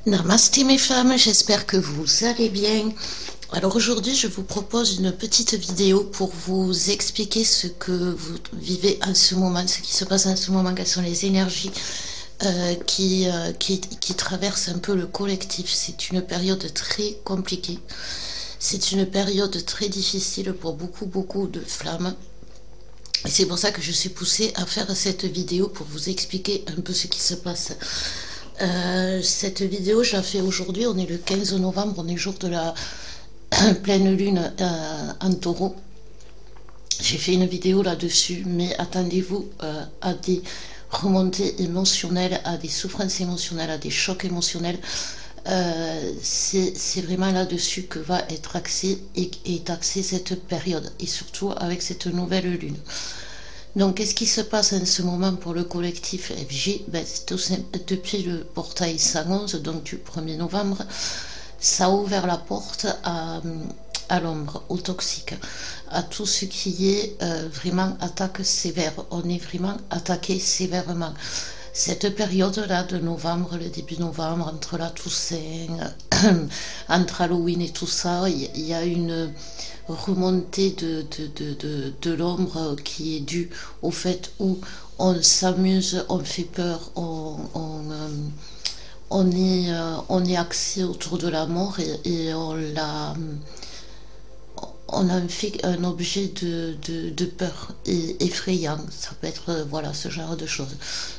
Namasté mes femmes, j'espère que vous allez bien. Alors aujourd'hui je vous propose une petite vidéo pour vous expliquer ce que vous vivez en ce moment, ce qui se passe en ce moment, quelles sont les énergies qui traversent un peu le collectif. C'est une période très compliquée, c'est une période très difficile pour beaucoup de flammes. Et c'est pour ça que je suis poussée à faire cette vidéo pour vous expliquer un peu ce qui se passe. Cette vidéo je la fais aujourd'hui, on est le 15 novembre, on est jour de la pleine lune en taureau. J'ai fait une vidéo là-dessus, mais attendez-vous à des remontées émotionnelles, à des souffrances émotionnelles, à des chocs émotionnels. C'est vraiment là-dessus que va être axée et est axée cette période, et surtout avec cette nouvelle lune. Donc, qu'est-ce qui se passe en ce moment pour le collectif FJ? Depuis le portail 111, donc du 1er novembre, ça a ouvert la porte à l'ombre, au toxique, à tout ce qui est vraiment attaque sévère. On est vraiment attaqué sévèrement. Cette période-là de novembre, le début novembre, entre la Toussaint, entre Halloween et tout ça, il y a une remontée de l'ombre qui est due au fait où on s'amuse, on fait peur, on est axé autour de la mort et on en fait un objet de peur et effrayant. Ça peut être voilà, ce genre de choses.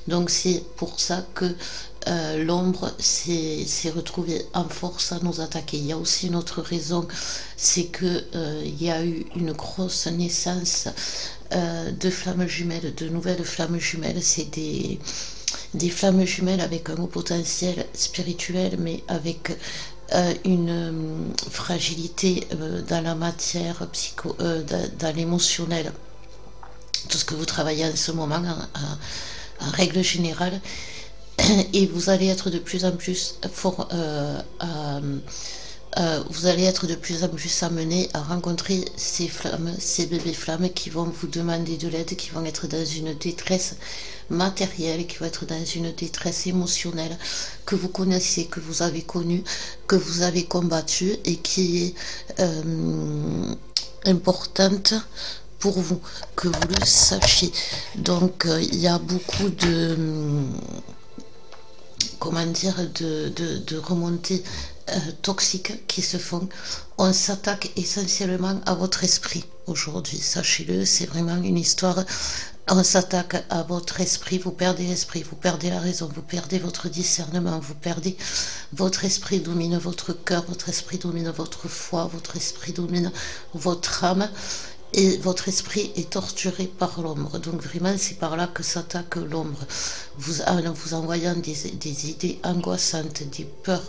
Donc c'est pour ça que l'ombre s'est retrouvée en force à nous attaquer. Il y a aussi une autre raison, c'est que il y a eu une grosse naissance de flammes jumelles, de nouvelles flammes jumelles. C'est des flammes jumelles avec un haut potentiel spirituel, mais avec une fragilité dans la matière, dans l'émotionnel. Tout ce que vous travaillez en ce moment, en règle générale, et vous allez être de plus en plus vous allez être de plus en plus amené à rencontrer ces flammes, ces bébés flammes qui vont vous demander de l'aide, qui vont être dans une détresse matérielle, qui vont être dans une détresse émotionnelle que vous connaissez, que vous avez connue, que vous avez combattue et qui est importante pour vous, que vous le sachiez. Donc il y a beaucoup de comment dire, de remontées toxiques qui se font. On s'attaque essentiellement à votre esprit aujourd'hui, sachez-le, c'est vraiment une histoire. On s'attaque à votre esprit, vous perdez l'esprit, vous perdez la raison, vous perdez votre discernement, vous perdez votre esprit, domine votre cœur, votre esprit domine votre foi, votre esprit domine votre âme. Et votre esprit est torturé par l'ombre. Donc vraiment, c'est par là que s'attaque l'ombre. En vous envoyant des idées angoissantes, des peurs,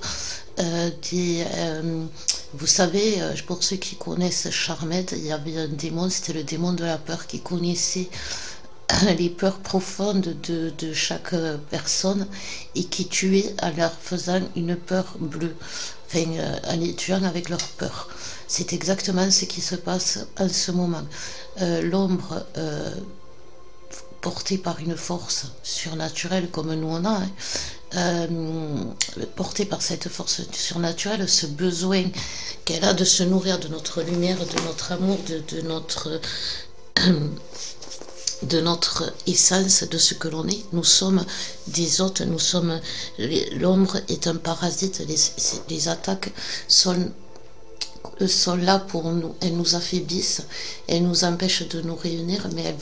vous savez, pour ceux qui connaissent Charmed, il y avait un démon, c'était le démon de la peur qui connaissait les peurs profondes de chaque personne et qui tuait en leur faisant une peur bleue, enfin en les tuant avec leur peur. C'est exactement ce qui se passe en ce moment. L'ombre portée par une force surnaturelle comme nous on a, portée par cette force surnaturelle, ce besoin qu'elle a de se nourrir de notre lumière, de notre amour, de notre essence, de ce que l'on est. Nous sommes des hôtes, l'ombre est un parasite, les attaques sont là pour nous, elles nous affaiblissent, elles nous empêchent de nous réunir, mais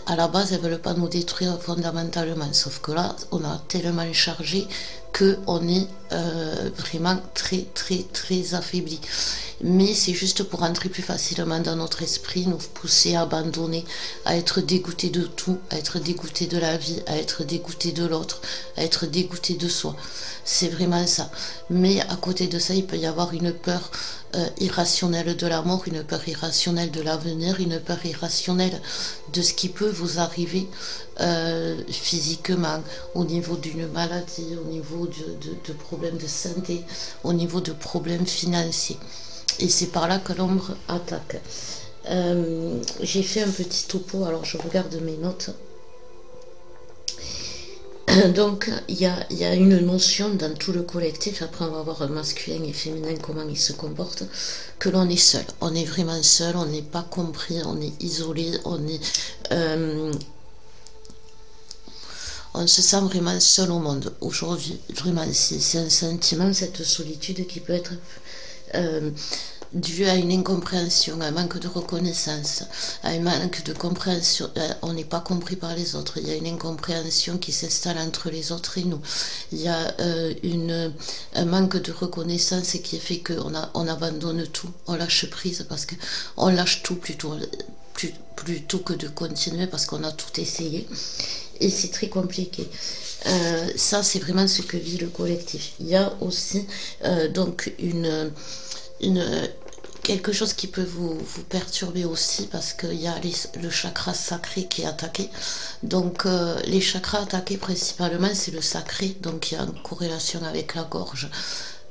à la base, elles veulent pas nous détruire fondamentalement, sauf que là, on a tellement chargé qu'on est vraiment très affaibli. Mais c'est juste pour entrer plus facilement dans notre esprit, nous pousser à abandonner, à être dégoûté de tout, à être dégoûté de la vie, à être dégoûté de l'autre, à être dégoûté de soi. C'est vraiment ça. Mais à côté de ça, il peut y avoir une peur irrationnelle de la mort, une peur irrationnelle de l'avenir, une peur irrationnelle de ce qui peut vous arriver physiquement, au niveau d'une maladie, au niveau de problèmes de santé, au niveau de problèmes financiers. Et c'est par là que l'ombre attaque. J'ai fait un petit topo, alors je regarde mes notes. Donc, il y a une notion dans tout le collectif, après on va voir masculin et féminin, comment ils se comportent, que l'on est seul. On est vraiment seul, on n'est pas compris, on est isolé, on se sent vraiment seul au monde. Aujourd'hui, vraiment, c'est un sentiment, cette solitude qui peut être dû à une incompréhension, à un manque de reconnaissance, à un manque de compréhension. On n'est pas compris par les autres. Il y a une incompréhension qui s'installe entre les autres et nous. Il y a un manque de reconnaissance qui fait qu'on abandonne tout, on lâche prise parce qu'on lâche tout plutôt que de continuer parce qu'on a tout essayé. Et c'est très compliqué. Ça, c'est vraiment ce que vit le collectif. Il y a aussi donc quelque chose qui peut vous perturber aussi parce qu'il y a le chakra sacré qui est attaqué. Donc les chakras attaqués principalement c'est le sacré, donc il y a une corrélation avec la gorge.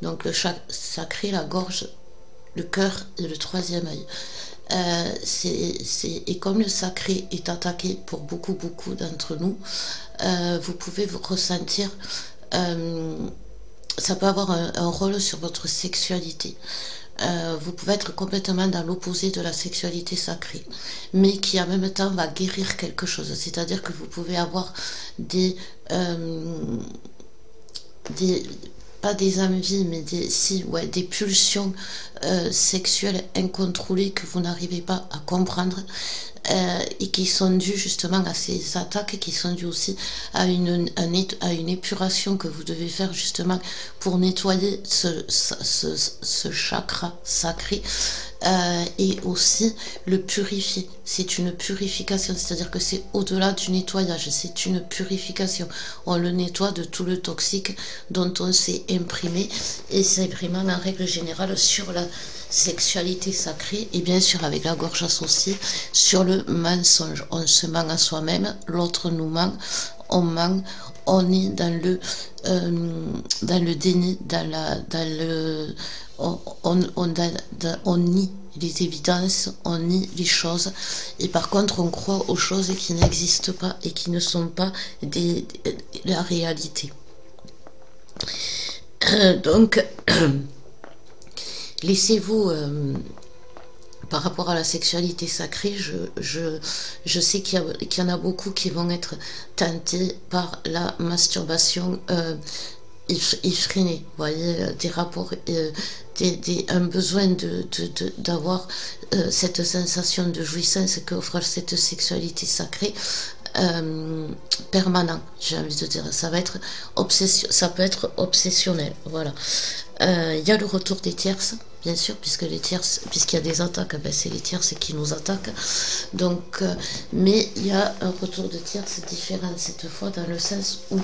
Donc le chakra sacré, la gorge, le cœur et le troisième œil. Et comme le sacré est attaqué pour beaucoup d'entre nous, vous pouvez vous ressentir, ça peut avoir un rôle sur votre sexualité. Vous pouvez être complètement dans l'opposé de la sexualité sacrée, mais qui en même temps va guérir quelque chose. C'est-à-dire que vous pouvez avoir pas des envies, mais des pulsions sexuelles incontrôlées que vous n'arrivez pas à comprendre et qui sont dues justement à ces attaques, qui sont dues aussi à une épuration que vous devez faire justement pour nettoyer ce chakra sacré et aussi le purifier. C'est une purification, c'est-à-dire que c'est au-delà du nettoyage, c'est une purification. On le nettoie de tout le toxique dont on s'est imprimé et c'est vraiment la règle générale sur la sexualité sacrée et bien sûr avec la gorge associée sur le mensonge. On se ment à soi-même, l'autre nous ment, on est dans le déni, on nie les évidences, on nie les choses et par contre on croit aux choses qui n'existent pas et qui ne sont pas la réalité. Donc laissez-vous par rapport à la sexualité sacrée, je sais qu'il y en a beaucoup qui vont être tentés par la masturbation effrénée, vous voyez, des rapports, un besoin d'avoir cette sensation de jouissance qu'offre cette sexualité sacrée permanent, j'ai envie de dire. Ça peut être obsessionnel, voilà. Il y a le retour des tierces, bien sûr, puisqu'il y a des attaques, ben c'est les tierces qui nous attaquent. Donc, mais il y a un retour de tierces différent cette fois, dans le sens où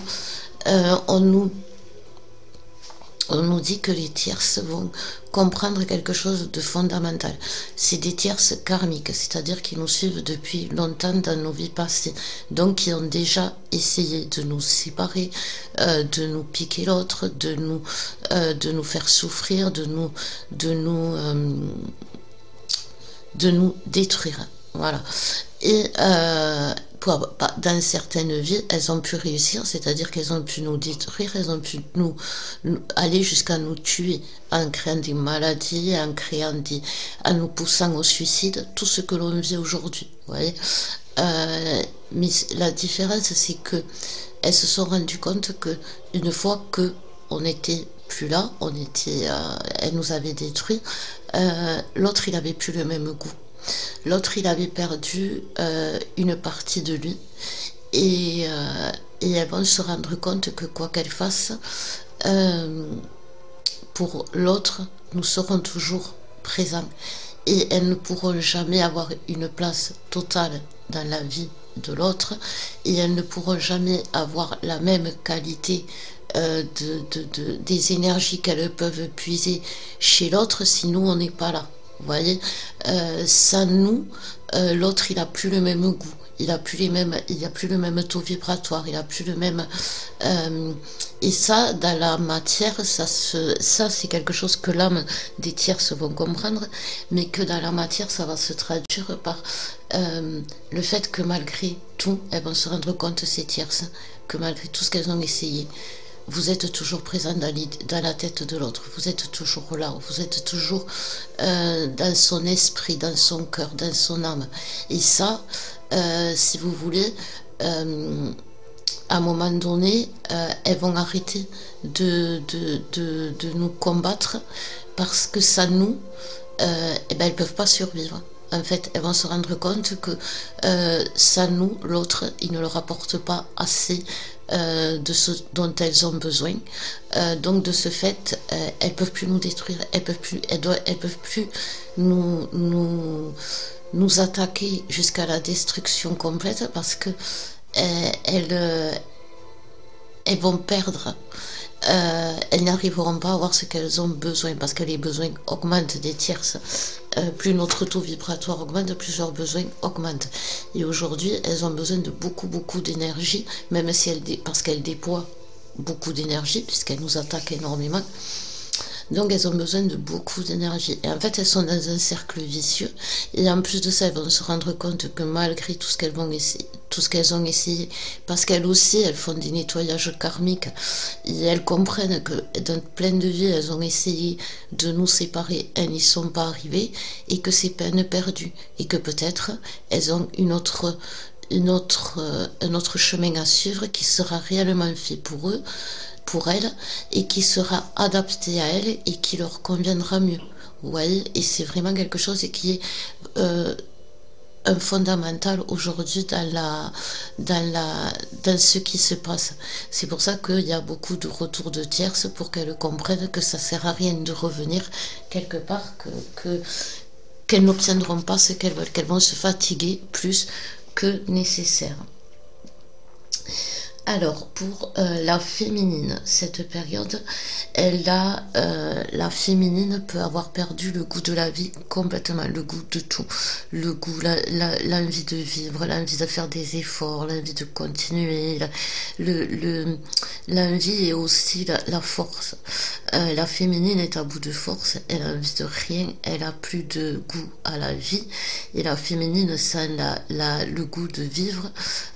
on nous dit que les tierces vont comprendre quelque chose de fondamental. C'est des tierces karmiques, c'est-à-dire qui nous suivent depuis longtemps dans nos vies passées, donc qui ont déjà essayé de nous séparer, de nous piquer l'autre, de nous faire souffrir, de nous détruire. Voilà. Et dans certaines vies, elles ont pu réussir, c'est-à-dire qu'elles ont pu nous détruire, elles ont pu nous aller jusqu'à nous tuer en créant des maladies, en nous poussant au suicide, tout ce que l'on vit aujourd'hui. Vous voyez, mais la différence, c'est que elles se sont rendues compte que une fois que on n'était plus là, elles nous avaient détruit, l'autre il avait plus le même goût. L'autre, il avait perdu une partie de lui et elles vont se rendre compte que quoi qu'elles fassent, pour l'autre, nous serons toujours présents et elles ne pourront jamais avoir une place totale dans la vie de l'autre et elles ne pourront jamais avoir la même qualité des énergies qu'elles peuvent puiser chez l'autre si nous, on n'est pas là. Vous voyez, sans nous, l'autre il a plus le même goût, il a plus le même taux vibratoire, il a plus le même et ça dans la matière, ça c'est quelque chose que l'âme des tierces vont comprendre, mais que dans la matière ça va se traduire par le fait que malgré tout, elles vont se rendre compte ces tierces que malgré tout ce qu'elles ont essayé, vous êtes toujours présent dans la tête de l'autre, vous êtes toujours là, vous êtes toujours dans son esprit, dans son cœur, dans son âme. Et ça, si vous voulez, à un moment donné, elles vont arrêter de nous combattre parce que ça nous, eh ben, elles ne peuvent pas survivre. En fait, elles vont se rendre compte que ça nous, l'autre, il ne leur apporte pas assez de ce dont elles ont besoin. Donc de ce fait, elles peuvent plus nous détruire, elles peuvent plus nous attaquer jusqu'à la destruction complète parce que elles vont perdre. Elles n'arriveront pas à avoir ce qu'elles ont besoin parce que les besoins augmentent des tierces. Plus notre taux vibratoire augmente, plus leurs besoins augmentent. Et aujourd'hui, elles ont besoin de beaucoup d'énergie, même si parce qu'elles déploient beaucoup d'énergie, puisqu'elles nous attaquent énormément. Donc elles ont besoin de beaucoup d'énergie. Et en fait, elles sont dans un cercle vicieux. Et en plus de ça, elles vont se rendre compte que malgré tout ce qu'elles vont essayer, tout ce qu'elles ont essayé, parce qu'elles aussi, elles font des nettoyages karmiques, et elles comprennent que dans plein de vies, elles ont essayé de nous séparer, elles n'y sont pas arrivées, et que c'est peine perdue, et que peut-être elles ont un autre chemin à suivre qui sera réellement fait pour eux, pour elles, et qui sera adapté à elles et qui leur conviendra mieux. Vous voyez, et c'est vraiment quelque chose qui est un fondamental aujourd'hui dans ce qui se passe. C'est pour ça qu'il y a beaucoup de retours de tierces pour qu'elles comprennent que ça sert à rien de revenir quelque part, qu'elles n'obtiendront pas ce qu'elles veulent, qu'elles vont se fatiguer plus que nécessaire. Alors, pour la féminine, cette période, la féminine peut avoir perdu le goût de la vie complètement, le goût de tout, le goût, l'envie de vivre, l'envie de faire des efforts, l'envie de continuer, l'envie et aussi la force. La féminine est à bout de force, elle a envie de rien, elle a plus de goût à la vie, et la féminine, sans le goût de vivre,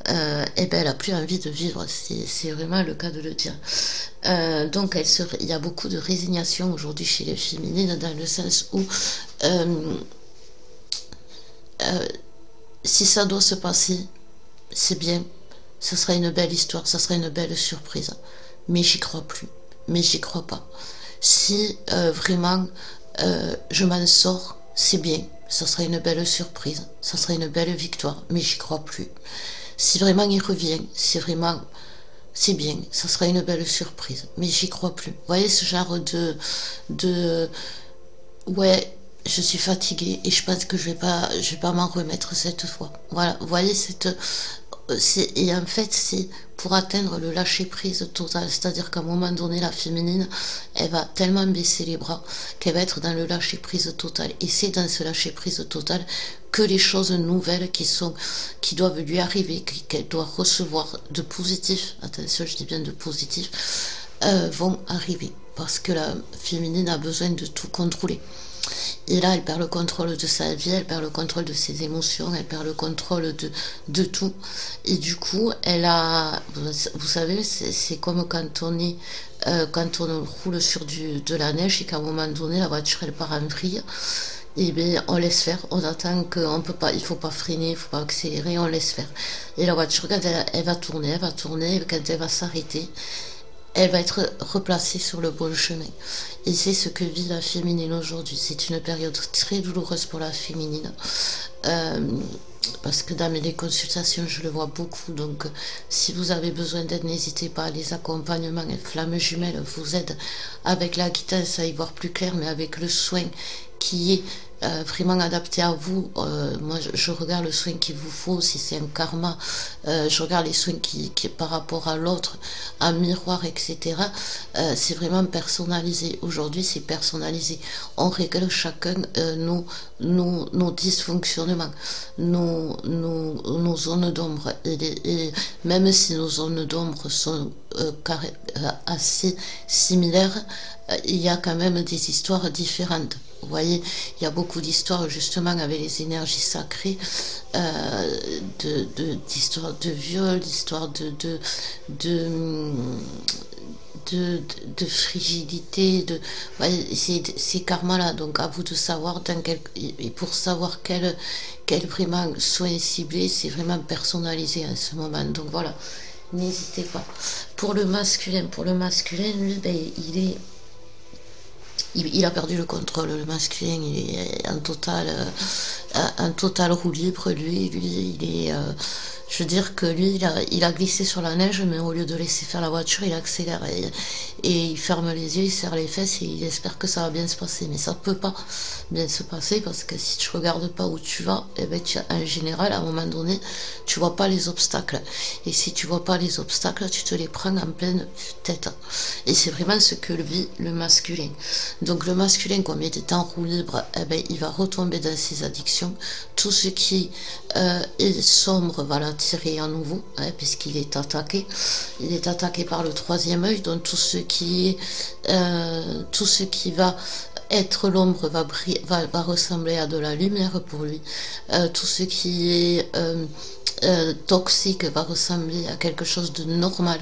eh ben, elle a plus envie de vivre. C'est vraiment le cas de le dire. Donc il y a beaucoup de résignation aujourd'hui chez les féminines, dans le sens où si ça doit se passer, c'est bien, ça sera une belle histoire, ça sera une belle surprise, mais j'y crois plus, mais j'y crois pas. Si vraiment je m'en sors, c'est bien, ça sera une belle surprise, ça sera une belle victoire, mais j'y crois plus. Si vraiment il revient, si vraiment c'est bien, ça sera une belle surprise, mais j'y crois plus. Vous voyez ce genre ouais, je suis fatiguée et je pense que je vais pas m'en remettre cette fois. Voilà, vous voyez et en fait c'est pour atteindre le lâcher prise total, c'est-à-dire qu'à un moment donné la féminine, elle va tellement baisser les bras qu'elle va être dans le lâcher prise total, et c'est dans ce lâcher prise total que les choses nouvelles qui doivent lui arriver, qu'elle doit recevoir de positif, attention je dis bien de positif, vont arriver, parce que la féminine a besoin de tout contrôler. Et là, elle perd le contrôle de sa vie, elle perd le contrôle de ses émotions, elle perd le contrôle de tout. Et du coup, vous savez, c'est comme quand on roule sur de la neige et qu'à un moment donné, la voiture, elle part en vrille. Et bien, on laisse faire, on attend qu'on peut pas, il faut pas freiner, il faut pas accélérer, on laisse faire. Et la voiture, quand elle va tourner, et quand elle va s'arrêter, elle va être replacée sur le bon chemin. Et c'est ce que vit la féminine aujourd'hui. C'est une période très douloureuse pour la féminine. Parce que dans les consultations, je le vois beaucoup. Donc, si vous avez besoin d'aide, n'hésitez pas. Les accompagnements Flammes Jumelles vous aident avec la guidance à y voir plus clair, mais avec le soin qui est vraiment adapté à vous. Moi, je regarde le soin qu'il vous faut, si c'est un karma, je regarde les soins qui par rapport à l'autre, un miroir, etc. C'est vraiment personnalisé. Aujourd'hui, c'est personnalisé. On règle chacun nos dysfonctionnements, nos zones d'ombre. Et même si nos zones d'ombre sont assez similaires, il y a quand même des histoires différentes. Vous voyez, il y a beaucoup d'histoires justement avec les énergies sacrées, d'histoires de viol, d'histoires de frigidité, ces karmas-là. Donc à vous de savoir et pour savoir quel vraiment soin ciblé, c'est vraiment personnalisé à ce moment. Donc voilà, n'hésitez pas. Pour le masculin, lui, ben, il a perdu le contrôle, le masculin, il est en total roue libre, lui, il est, je veux dire que lui, il a glissé sur la neige, mais au lieu de laisser faire la voiture, il accélère et il ferme les yeux, il serre les fesses et il espère que ça va bien se passer. Mais ça peut pas bien se passer parce que si tu regardes pas où tu vas, eh ben, en général, à un moment donné, tu vois pas les obstacles. Et si tu vois pas les obstacles, tu te les prends en pleine tête. Et c'est vraiment ce que vit le masculin. Donc le masculin, comme il est en roue libre, eh ben, il va retomber dans ses addictions. Tout ce qui est sombre va l'attirer à nouveau, hein, puisqu'il est attaqué. Il est attaqué par le troisième œil, donc tout ce qui va être l'ombre va ressembler à de la lumière pour lui. Tout ce qui est toxique va ressembler à quelque chose de normal.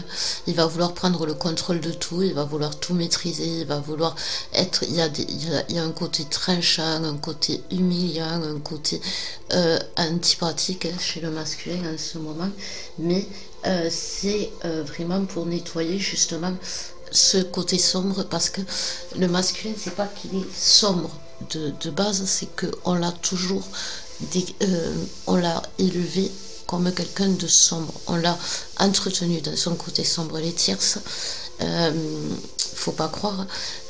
Il va vouloir prendre le contrôle de tout, il va vouloir tout maîtriser, il va vouloir être, il y a un côté tranchant, un côté humiliant, un côté antipathique chez le masculin en ce moment, mais c'est vraiment pour nettoyer justement ce côté sombre, parce que le masculin, c'est pas qu'il est sombre de base, c'est qu'on l'a toujours on l'a élevé comme quelqu'un de sombre, on l'a entretenu dans son côté sombre. Les tierces, faut pas croire,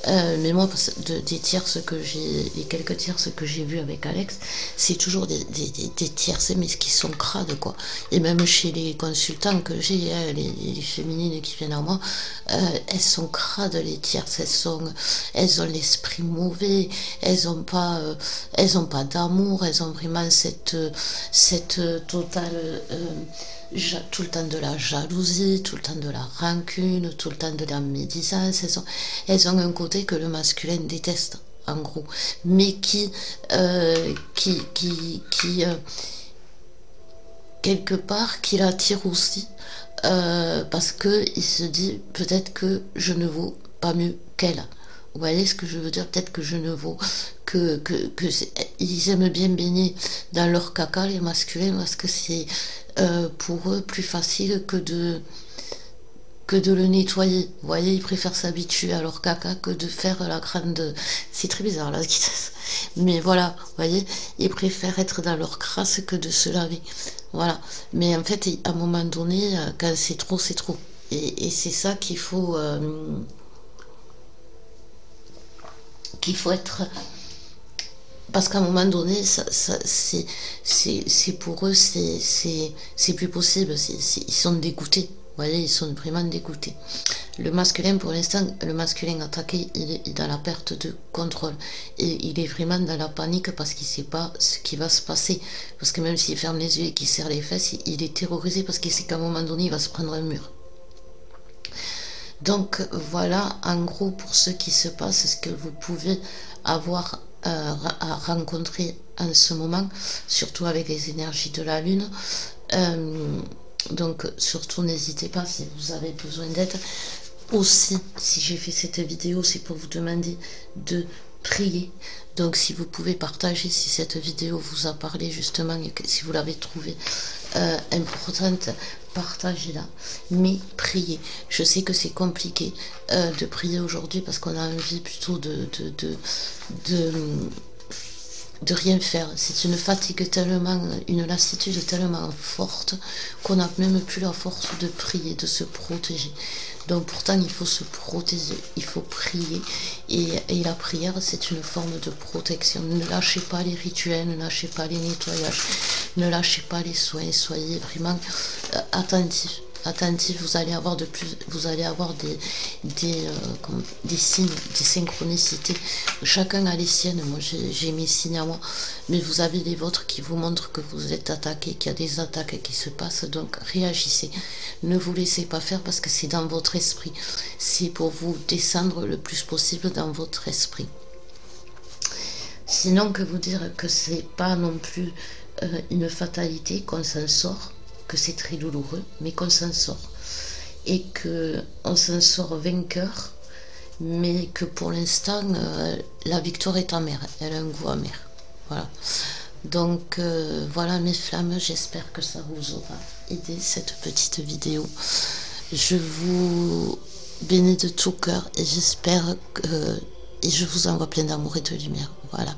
mais moi, des tierces les quelques tierces que j'ai vues avec Alex, c'est toujours des tierces, mais qui sont crades, quoi. Et même chez les consultants que j'ai, hein, les féminines qui viennent à moi, elles sont crades, les tierces, elles ont l'esprit mauvais, elles ont pas d'amour, elles ont vraiment cette totale, tout le temps de la jalousie, tout le temps de la rancune, tout le temps de la médisance. Elles ont un côté que le masculin déteste, en gros, mais qui quelque part, qui l'attire aussi, parce que il se dit peut-être que je ne vaux pas mieux qu'elle. Vous voyez ce que je veux dire? Peut-être que je ne vaux ils aiment bien baigner dans leur caca, les masculins, parce que c'est pour eux plus facile que de le nettoyer. Vous voyez, ils préfèrent s'habituer à leur caca que de faire la grande... C'est très bizarre la guitare. Mais voilà, vous voyez, ils préfèrent être dans leur crasse que de se laver. Voilà. Mais en fait, à un moment donné, quand c'est trop, c'est trop. Et c'est ça qu'il faut être... Parce qu'à un moment donné, c'est pour eux, c'est plus possible. Ils sont dégoûtés. Vous voyez, ils sont vraiment dégoûtés. Le masculin, pour l'instant, le masculin attaqué, il est dans la perte de contrôle. Et il est vraiment dans la panique parce qu'il ne sait pas ce qui va se passer. Parce que même s'il ferme les yeux et qu'il serre les fesses, il est terrorisé parce qu'il sait qu'à un moment donné, il va se prendre un mur. Donc voilà, en gros, pour ce qui se passe, ce que vous pouvez avoir à rencontrer en ce moment, surtout avec les énergies de la lune. Donc surtout n'hésitez pas si vous avez besoin d'aide. Aussi, si j'ai fait cette vidéo, c'est pour vous demander de prier. Donc si vous pouvez partager, si cette vidéo vous a parlé justement et que si vous l'avez trouvée importante, partagez-la, mais priez. Je sais que c'est compliqué de prier aujourd'hui parce qu'on a envie plutôt de rien faire. C'est une fatigue tellement, une lassitude tellement forte qu'on n'a même plus la force de prier, de se protéger. Donc pourtant il faut se protéger, il faut prier, et la prière c'est une forme de protection. Ne lâchez pas les rituels, ne lâchez pas les nettoyages, ne lâchez pas les soins, soyez vraiment attentifs attentif, vous allez avoir vous allez avoir des signes, des synchronicités. Chacun a les siennes. Moi, j'ai mes signes à moi, mais vous avez les vôtres qui vous montrent que vous êtes attaqué, qu'il y a des attaques qui se passent. Donc, réagissez. Ne vous laissez pas faire parce que c'est dans votre esprit. C'est pour vous descendre le plus possible dans votre esprit. Sinon, que vous dire que c'est pas non plus une fatalité, qu'on s'en sort, que c'est très douloureux, mais qu'on s'en sort. Et qu'on s'en sort vainqueur, mais que pour l'instant, la victoire est amère, elle a un goût amer. Voilà. Donc, voilà mes flammes, j'espère que ça vous aura aidé, cette petite vidéo. Je vous bénis de tout cœur et j'espère que... Et je vous envoie plein d'amour et de lumière. Voilà.